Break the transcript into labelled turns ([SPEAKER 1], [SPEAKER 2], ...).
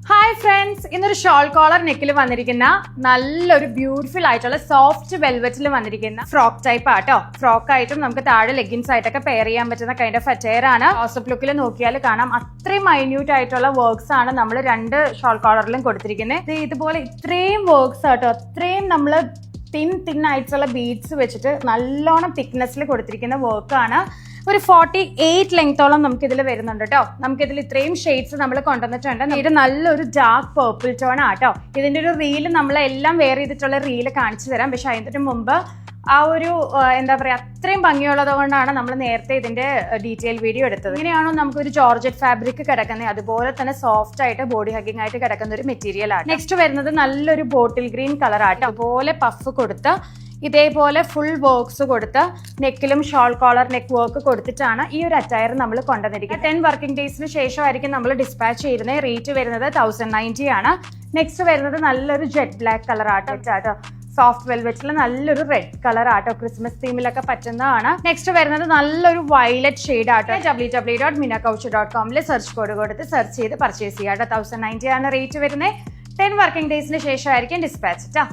[SPEAKER 1] Hi friends, ഇന്നൊരു shawl collar നെക്കിൽ വന്നിരിക്കുന്ന നല്ലൊരു ബ്യൂട്ടിഫുൾ ആയിട്ടുള്ള സോഫ്റ്റ് വെൽവെറ്റിൽ വന്നിരിക്കുന്ന ഫ്രോക്ക് ടൈപ്പ് ആട്ടോ. ഫ്രോക്ക് ആയിട്ടും നമുക്ക് താഴെ ലെഗിൻസ് ആയിട്ടൊക്കെ പെയർ ചെയ്യാൻ പറ്റുന്ന കൈൻഡ് ഓഫ് അറ്റയർ ആണ്. ക്ലോസപ്പ് ലുക്കിൽ നോക്കിയാൽ കാണാം അത്രയും മൈന്യൂട്ട് ആയിട്ടുള്ള വർക്ക്സ് ആണ് നമ്മൾ രണ്ട് ഷോൾ കോളറിലും കൊടുത്തിരിക്കുന്നത്. ഇതുപോലെ ഇത്രയും വർക്ക്സ് ആട്ടോ, അത്രയും നമ്മൾ തിൻ ആയിട്ടുള്ള ബീഡ്സ് വെച്ചിട്ട് നല്ലോണം തിക്നെസ്സിൽ കൊടുത്തിരിക്കുന്ന വർക്കാണ്. ഒരു 48 ലെങ്ത്തോളം നമുക്ക് ഇതിൽ വരുന്നുണ്ട് കേട്ടോ. നമുക്കിതിൽ ഇത്രയും ഷെയ്ഡ്സ് നമ്മൾ കൊണ്ടുവന്നിട്ടുണ്ട്. ഇത് നല്ലൊരു ഡാർക്ക് പേർപ്പിൾ ടോൺ ആട്ടോ. ഇതിന്റെ ഒരു റീല് നമ്മളെല്ലാം വെയർ ചെയ്തിട്ടുള്ള റീല് കാണിച്ചു തരാം. പക്ഷെ അതിന് മുമ്പ് ആ ഒരു എന്താ പറയാ, അത്രയും ഭംഗിയുള്ളത് കൊണ്ടാണ് നമ്മൾ നേരത്തെ ഇതിന്റെ ഡീറ്റെയിൽ വീഡിയോ എടുത്തത്. ഇങ്ങനെയാണോ നമുക്കൊരു ജോർജറ്റ് ഫാബ്രിക് കിടക്കുന്നത്, അതുപോലെ തന്നെ സോഫ്റ്റ് ആയിട്ട് ബോഡി ഹഗ്ഗിംഗ് ആയിട്ട് കിടക്കുന്ന ഒരു മെറ്റീരിയൽ ആണ്. നെക്സ്റ്റ് വരുന്നത് നല്ലൊരു ബോട്ടിൽ ഗ്രീൻ കളർ ആട്ടോ. അതുപോലെ പഫ് കൊടുത്ത് ഇതേപോലെ ഫുൾ വർക്ക്സ് കൊടുത്ത് നെക്കിലും ഷോൾ കോളർ നെക്ക് വർക്ക് കൊടുത്തിട്ടാണ് ഈ ഒരു അറ്റയർ നമ്മൾ കൊണ്ടുവന്നിരിക്കുന്നത്. 10 വർക്കിംഗ് ഡേയ്സിന് ശേഷമായിരിക്കും നമ്മൾ ഡിസ്പാച്ച് ചെയ്യുന്നത്. റേറ്റ് വരുന്നത് 1090 ആണ്. നെക്സ്റ്റ് വരുന്നത് നല്ലൊരു ജെറ്റ് ബ്ലാക്ക് കളർ ആട്ടോ. സോഫ്റ്റ് വെൽവെറ്റിൽ നല്ലൊരു റെഡ് കളർ ആട്ടോ. ക്രിസ്മസ് തീമിലൊക്കെ പറ്റുന്നതാണ്. നെക്സ്റ്റ് വരുന്നത് നല്ലൊരു വയലറ്റ് ഷെയ്ഡ് ആട്ടോ. www.minakauch.com സെർച്ച് കോഡ് കൊടുത്ത് സെർച്ച് ചെയ്ത് പർച്ചേസ് ചെയ്യാം. 1090 ആണ് റേറ്റ് വരുന്നത്. 10 വർക്കിംഗ് ഡേയ്സിന് ശേഷമായിരിക്കും ഡിസ്പാച്ച്.